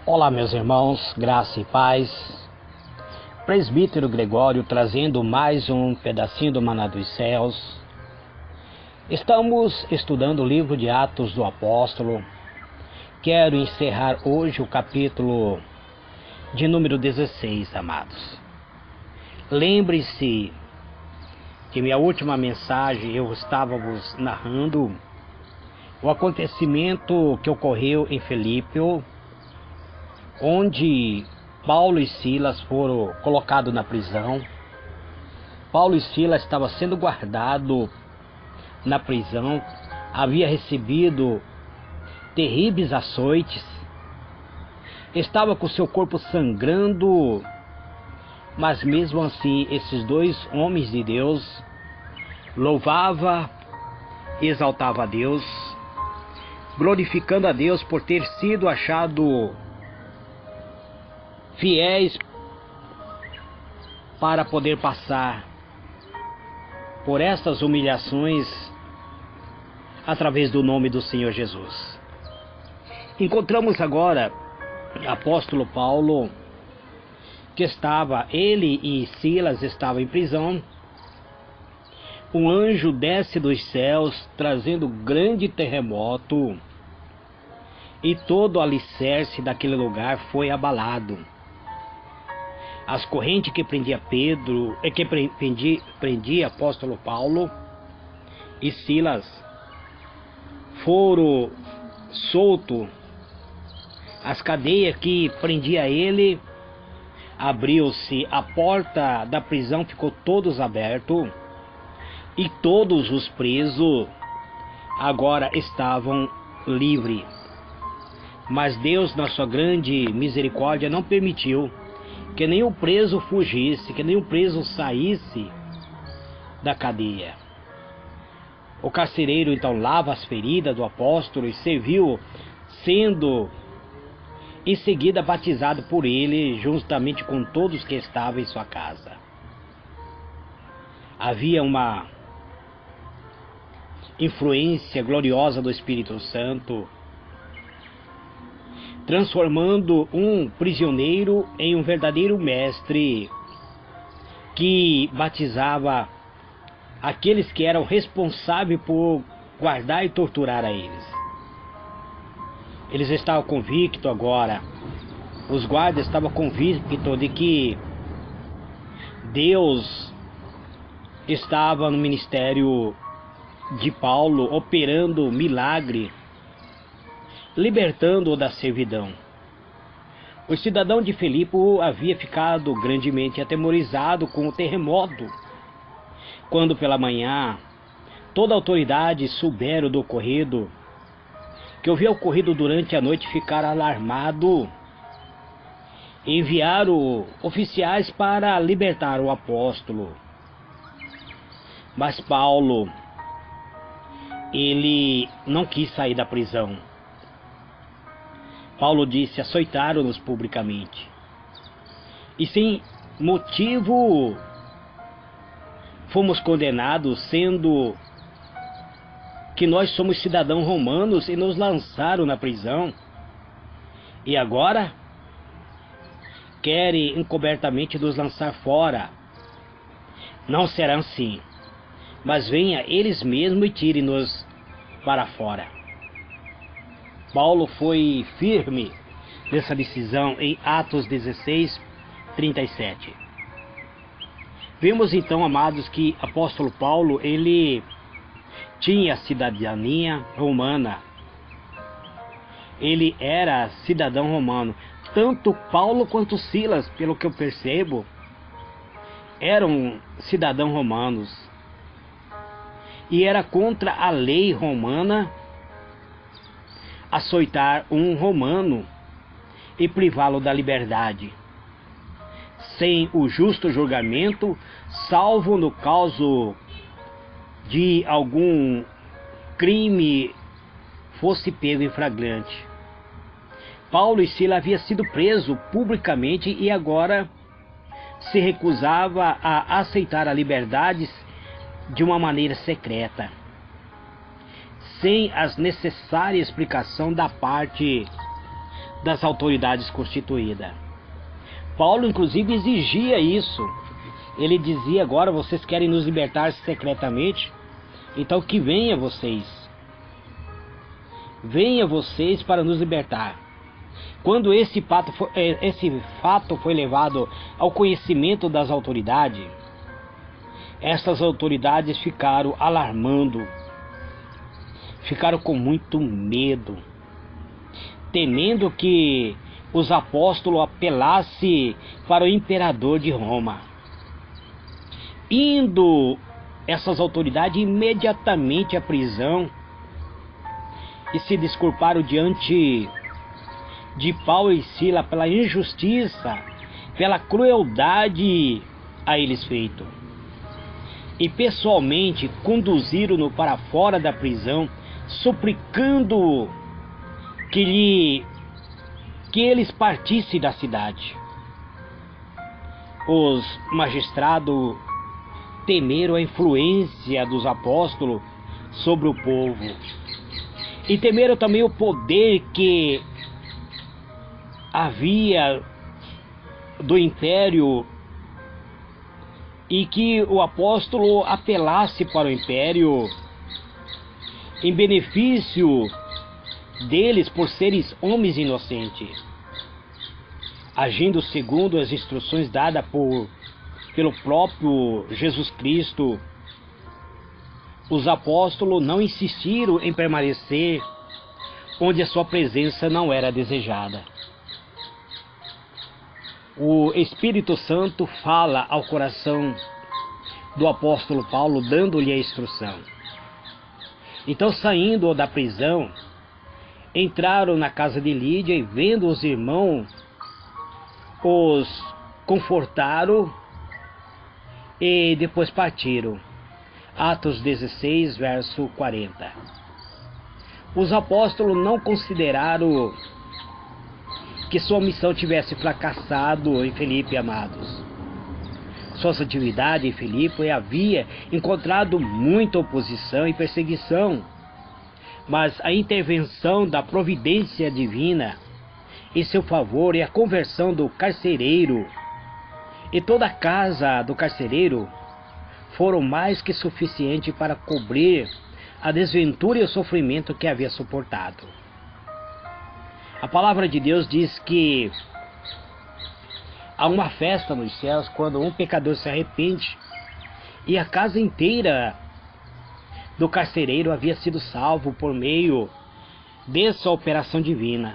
Olá, meus irmãos, graça e paz. Presbítero Gregório trazendo mais um pedacinho do Maná dos Céus. Estamos estudando o livro de Atos do Apóstolo. Quero encerrar hoje o capítulo de número 16, amados. Lembre-se que minha última mensagem eu estava vos narrando o acontecimento que ocorreu em Filipe, onde Paulo e Silas foram colocados na prisão. Paulo e Silas estavam sendo guardados na prisão, havia recebido terríveis açoites, estava com seu corpo sangrando, mas mesmo assim esses dois homens de Deus louvavam e exaltavam a Deus, glorificando a Deus por ter sido achado fiéis para poder passar por estas humilhações através do nome do Senhor Jesus. Encontramos agora o apóstolo Paulo, que ele e Silas estavam em prisão. Um anjo desce dos céus trazendo grande terremoto e todo o alicerce daquele lugar foi abalado. As correntes que prendia prendia apóstolo Paulo e Silas foram soltos. As cadeias que prendia ele abriu-se, a porta da prisão ficou todos abertos e todos os presos agora estavam livres. Mas Deus, na sua grande misericórdia, não permitiu que nenhum preso fugisse, que nenhum preso saísse da cadeia. O carcereiro então lava as feridas do apóstolo e serviu, sendo em seguida batizado por ele, juntamente com todos que estavam em sua casa. Havia uma influência gloriosa do Espírito Santo, transformando um prisioneiro em um verdadeiro mestre, que batizava aqueles que eram responsáveis por guardar e torturar a eles. Eles estavam convictos agora, os guardas estavam convictos de que Deus estava no ministério de Paulo, operando milagre, libertando-o da servidão. O cidadão de Filipe havia ficado grandemente atemorizado com o terremoto, quando pela manhã toda a autoridade souberam do ocorrido, que havia ocorrido durante a noite, ficaram alarmados, enviaram oficiais para libertar o apóstolo. Mas Paulo, ele não quis sair da prisão. Paulo disse: açoitaram-nos publicamente, e sem motivo fomos condenados, sendo que nós somos cidadãos romanos, e nos lançaram na prisão. E agora querem encobertamente nos lançar fora. Não será assim, mas venha eles mesmos e tirem-nos para fora. Paulo foi firme nessa decisão em Atos 16, 37. Vimos então, amados, que apóstolo Paulo, ele tinha cidadania romana. Ele era cidadão romano. Tanto Paulo quanto Silas, pelo que eu percebo, eram cidadãos romanos. E era contra a lei romana açoitar um romano e privá-lo da liberdade, sem o justo julgamento, salvo no caso de algum crime fosse pego em flagrante. Paulo e Silas haviam sido presos publicamente e agora se recusava a aceitar a liberdade de uma maneira secreta, sem as necessárias explicações da parte das autoridades constituídas. Paulo, inclusive, exigia isso. Ele dizia: agora vocês querem nos libertar secretamente? Então que venha vocês. Venha vocês para nos libertar. Quando esse fato foi levado ao conhecimento das autoridades, essas autoridades ficaram alarmando, ficaram com muito medo, temendo que os apóstolos apelassem para o imperador de Roma. Indo essas autoridades imediatamente à prisão e se desculparam diante de Paulo e Silas pela injustiça, pela crueldade a eles feito. E pessoalmente conduziram-no para fora da prisão, suplicando que eles partissem da cidade. Os magistrados temeram a influência dos apóstolos sobre o povo e temeram também o poder que havia do império, e que o apóstolo apelasse para o império em benefício deles por serem homens inocentes, agindo segundo as instruções dadas pelo próprio Jesus Cristo. Os apóstolos não insistiram em permanecer onde a sua presença não era desejada. O Espírito Santo fala ao coração do apóstolo Paulo, dando-lhe a instrução. Então, saindo da prisão, entraram na casa de Lídia e, vendo os irmãos, os confortaram e depois partiram. Atos 16, verso 40. Os apóstolos não consideraram que sua missão tivesse fracassado em Filipe, amados. Suas atividades em Filipe havia encontrado muita oposição e perseguição, mas a intervenção da providência divina em seu favor e a conversão do carcereiro e toda a casa do carcereiro foram mais que suficientes para cobrir a desventura e o sofrimento que havia suportado. A palavra de Deus diz que há uma festa nos céus quando um pecador se arrepende, e a casa inteira do carcereiro havia sido salvo por meio dessa operação divina.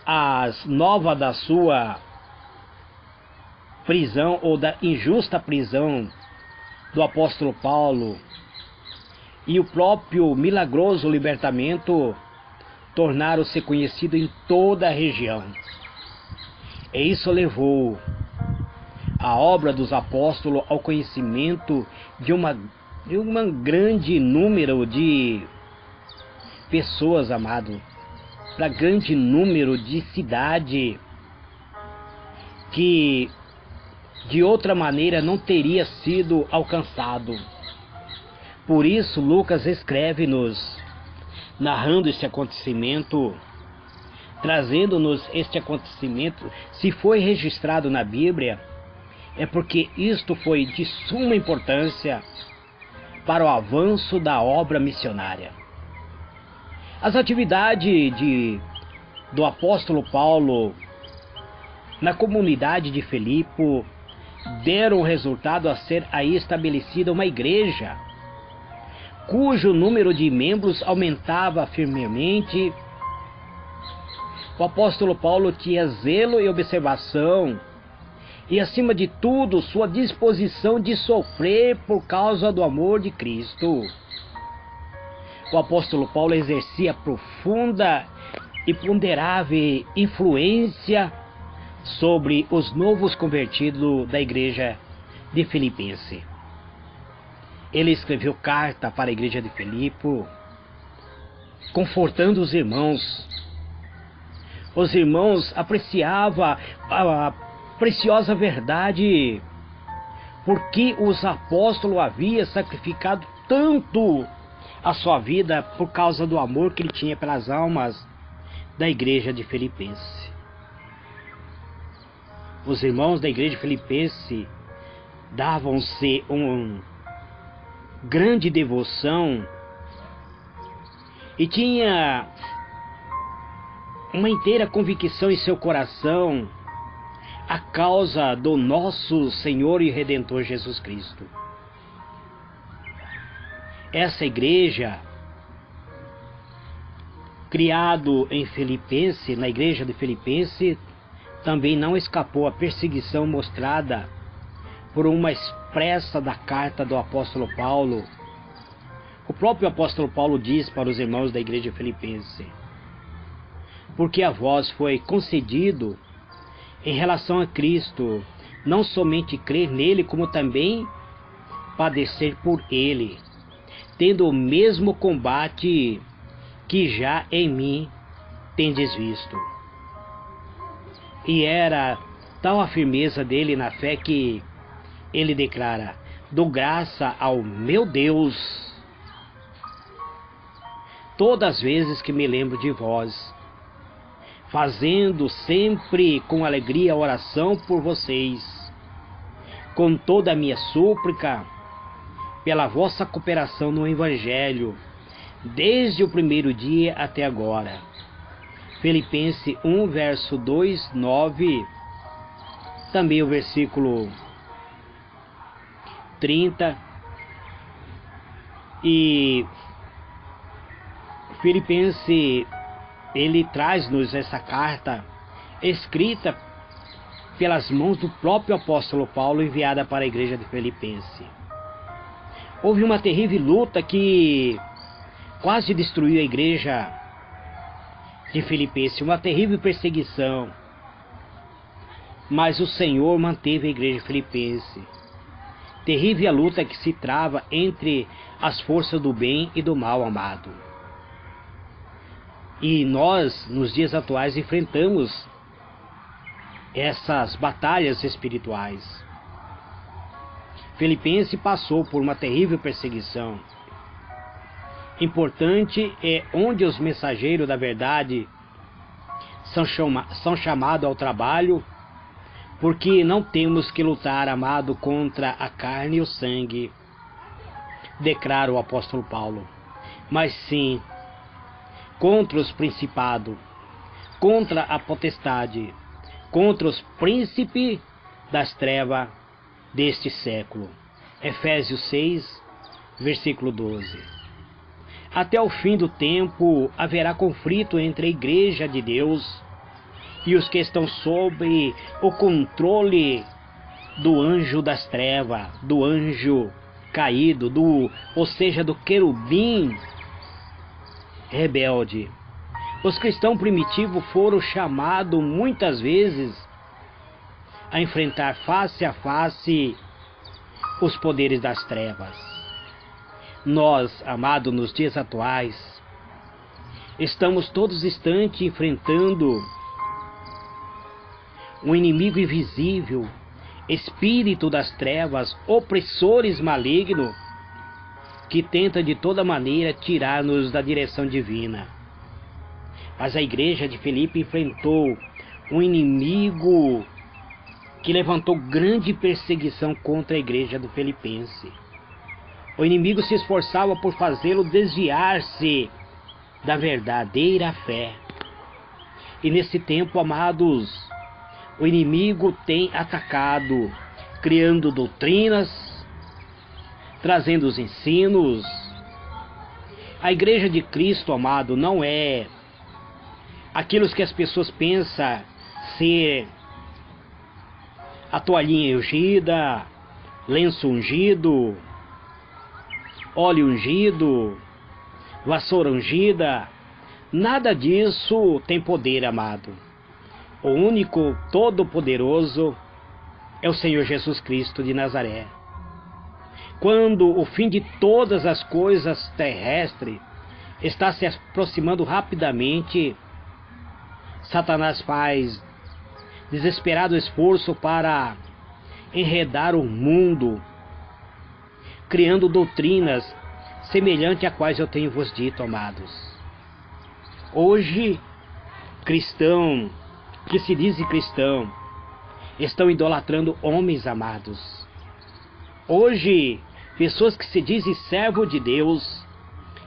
As novas da sua prisão, ou da injusta prisão do apóstolo Paulo, e o próprio milagroso libertamento tornaram-se conhecidos em toda a região. E isso levou a obra dos apóstolos ao conhecimento de um grande número de pessoas, amado, para grande número de cidade que de outra maneira não teria sido alcançado. Por isso Lucas escreve-nos, narrando esse acontecimento, trazendo-nos este acontecimento. Se foi registrado na Bíblia, é porque isto foi de suma importância para o avanço da obra missionária. As atividades do apóstolo Paulo na comunidade de Filipe deram resultado a ser aí estabelecida uma igreja, cujo número de membros aumentava firmemente. O apóstolo Paulo tinha zelo e observação, e acima de tudo, sua disposição de sofrer por causa do amor de Cristo. O apóstolo Paulo exercia profunda e ponderável influência sobre os novos convertidos da igreja de Filipense. Ele escreveu carta para a igreja de Filipe, confortando os irmãos. Os irmãos apreciavam a preciosa verdade, porque os apóstolos haviam sacrificado tanto a sua vida por causa do amor que ele tinha pelas almas da igreja de Filipenses. Os irmãos da igreja de Filipenses davam-se uma grande devoção e tinha uma inteira convicção em seu coração a causa do nosso Senhor e Redentor Jesus Cristo. Essa igreja, criado em Filipenses, na igreja de Filipenses, também não escapou à perseguição mostrada por uma expressa da carta do apóstolo Paulo. O próprio apóstolo Paulo diz para os irmãos da igreja de Filipenses: porque a vós foi concedido em relação a Cristo, não somente crer nele, como também padecer por ele, tendo o mesmo combate que já em mim tendes visto. E era tal a firmeza dele na fé que ele declara: dou graça ao meu Deus todas as vezes que me lembro de vós, fazendo sempre com alegria a oração por vocês, com toda a minha súplica, pela vossa cooperação no Evangelho, desde o primeiro dia até agora. Filipenses 1, verso 2, 9, também o versículo 30, e Filipenses, ele traz-nos essa carta escrita pelas mãos do próprio apóstolo Paulo, enviada para a igreja de Filipenses. Houve uma terrível luta que quase destruiu a igreja de Filipenses, uma terrível perseguição, mas o Senhor manteve a igreja de Filipenses. Terrível a luta que se trava entre as forças do bem e do mal, amado. E nós, nos dias atuais, enfrentamos essas batalhas espirituais. Filipenses passou por uma terrível perseguição. Importante é onde os mensageiros da verdade são chamados ao trabalho, porque não temos que lutar, amado, contra a carne e o sangue, declara o apóstolo Paulo, mas sim contra os principados, contra a potestade, contra os príncipes das trevas deste século. Efésios 6, versículo 12. Até o fim do tempo haverá conflito entre a igreja de Deus e os que estão sob o controle do anjo das trevas, do anjo caído, ou seja, do querubim rebelde. Os cristãos primitivos foram chamados muitas vezes a enfrentar face a face os poderes das trevas. Nós, amados, nos dias atuais, estamos todos instantes enfrentando um inimigo invisível, espírito das trevas, opressores malignos, que tenta de toda maneira tirar-nos da direção divina. Mas a igreja de Filipe enfrentou um inimigo que levantou grande perseguição contra a igreja do Filipenses. O inimigo se esforçava por fazê-lo desviar-se da verdadeira fé. E nesse tempo, amados, o inimigo tem atacado, criando doutrinas, trazendo os ensinos. A igreja de Cristo, amado, não é aquilo que as pessoas pensam ser a toalhinha ungida, lenço ungido, óleo ungido, vassoura ungida. Nada disso tem poder, amado. O único todo-poderoso é o Senhor Jesus Cristo de Nazaré. Quando o fim de todas as coisas terrestres está se aproximando rapidamente, Satanás faz desesperado esforço para enredar o mundo, criando doutrinas semelhantes a quais eu tenho vos dito, amados. Hoje, cristão, que se diz cristão, estão idolatrando homens, amados. Hoje, pessoas que se dizem servo de Deus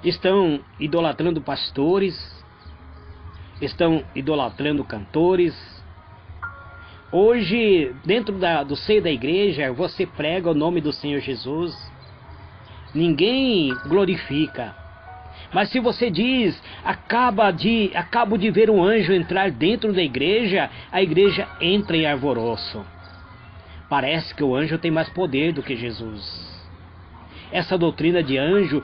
estão idolatrando pastores, estão idolatrando cantores. Hoje, dentro do seio da igreja, você prega o nome do Senhor Jesus, ninguém glorifica. Mas se você diz, acabo de ver um anjo entrar dentro da igreja, a igreja entra em alvoroço. Parece que o anjo tem mais poder do que Jesus. Essa doutrina de anjo,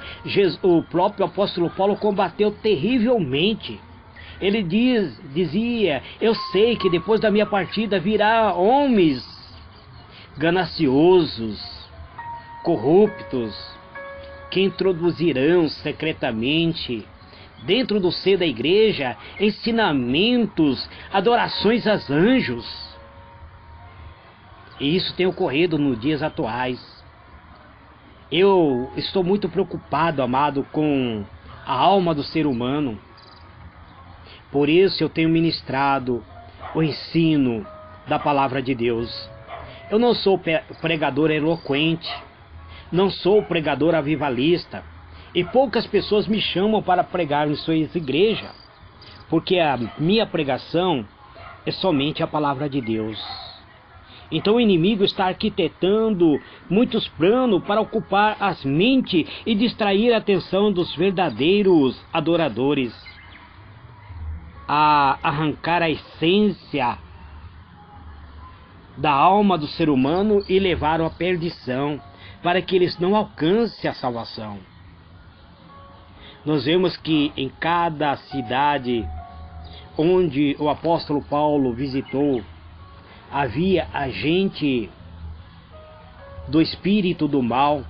o próprio apóstolo Paulo combateu terrivelmente. Ele dizia, eu sei que depois da minha partida virá homens gananciosos, corruptos, que introduzirão secretamente dentro do seio da igreja ensinamentos, adorações a anjos. E isso tem ocorrido nos dias atuais. Eu estou muito preocupado, amado, com a alma do ser humano. Por isso eu tenho ministrado o ensino da palavra de Deus. Eu não sou pregador eloquente, não sou pregador avivalista, e poucas pessoas me chamam para pregar em suas igrejas, porque a minha pregação é somente a palavra de Deus. Então o inimigo está arquitetando muitos planos para ocupar as mentes e distrair a atenção dos verdadeiros adoradores, a arrancar a essência da alma do ser humano e levar à perdição, para que eles não alcancem a salvação. Nós vemos que em cada cidade onde o apóstolo Paulo visitou, havia agente do espírito do mal,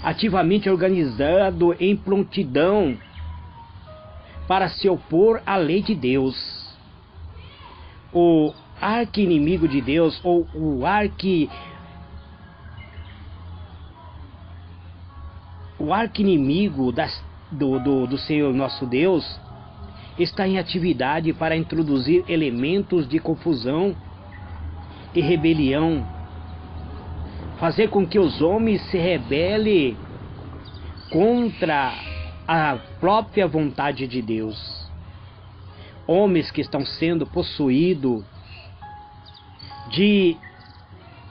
ativamente organizado em prontidão para se opor à lei de Deus. O arqui-inimigo de Deus, ou o arqui-inimigo do Senhor nosso Deus, está em atividade para introduzir elementos de confusão e rebelião, fazer com que os homens se rebelem contra a própria vontade de Deus. Homens que estão sendo possuídos de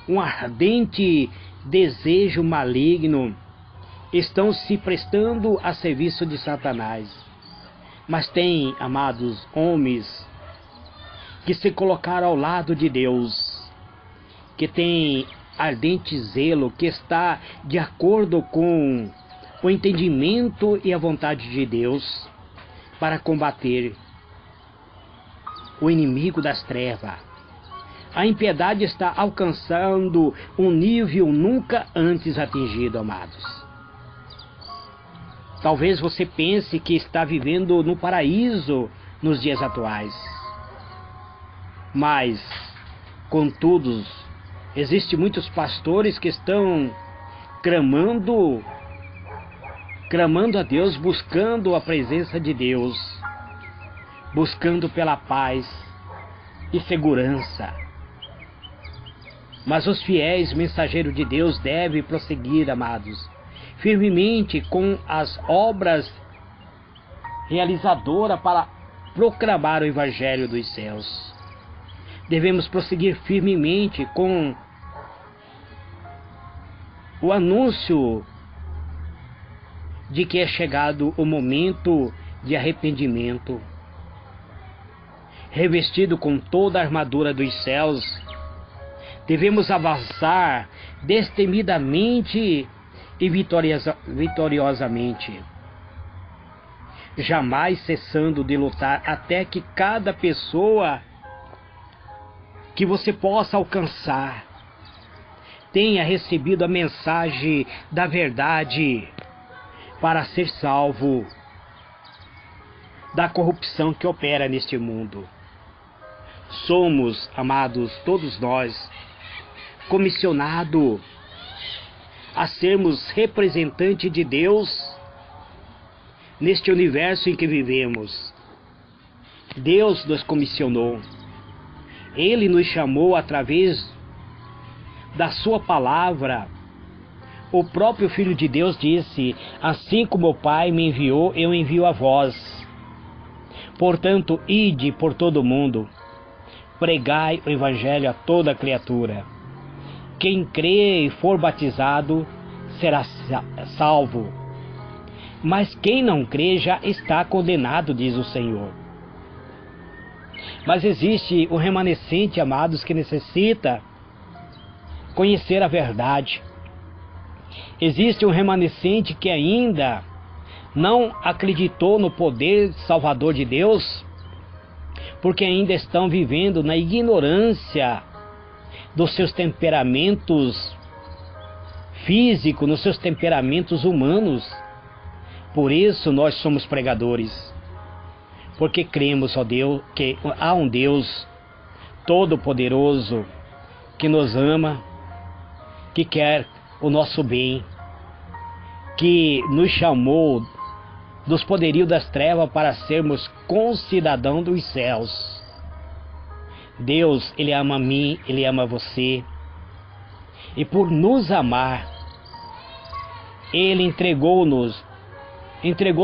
um ardente desejo maligno, estão se prestando a serviço de Satanás. Mas tem, amados, homens que se colocaram ao lado de Deus, que tem ardente zelo, que está de acordo com o entendimento e a vontade de Deus para combater o inimigo das trevas. A impiedade está alcançando um nível nunca antes atingido, amados. Talvez você pense que está vivendo no paraíso nos dias atuais. Mas, contudo, existem muitos pastores que estão clamando a Deus, buscando a presença de Deus, buscando pela paz e segurança. Mas os fiéis mensageiros de Deus devem prosseguir, amados, firmemente com as obras realizadoras para proclamar o Evangelho dos céus. Devemos prosseguir firmemente com o anúncio de que é chegado o momento de arrependimento. Revestido com toda a armadura dos céus, devemos avançar destemidamente e vitoriosamente, jamais cessando de lutar até que cada pessoa que você possa alcançar tenha recebido a mensagem da verdade para ser salvo da corrupção que opera neste mundo. Somos, amados, todos nós, comissionados a sermos representantes de Deus neste universo em que vivemos. Deus nos comissionou. Ele nos chamou através da sua palavra. O próprio Filho de Deus disse: assim como o Pai me enviou, eu envio a vós. Portanto, ide por todo o mundo, pregai o Evangelho a toda criatura. Quem crê e for batizado será salvo, mas quem não crê já está condenado, diz o Senhor. Mas existe um remanescente, amados, que necessita conhecer a verdade. Existe um remanescente que ainda não acreditou no poder salvador de Deus, porque ainda estão vivendo na ignorância dos seus temperamentos físicos, nos seus temperamentos humanos. Por isso nós somos pregadores, porque cremos, ó Deus, que há um Deus todo-poderoso que nos ama, que quer o nosso bem, que nos chamou dos poderios das trevas para sermos concidadãos dos céus. Deus, Ele ama a mim, Ele ama você, e por nos amar, Ele entregou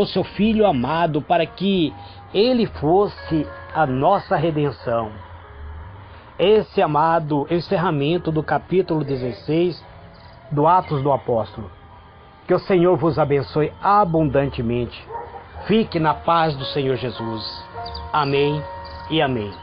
seu Filho amado para que Ele fosse a nossa redenção. Esse, amado, encerramento do capítulo 16 do Atos do Apóstolo. Que o Senhor vos abençoe abundantemente. Fique na paz do Senhor Jesus. Amém e amém.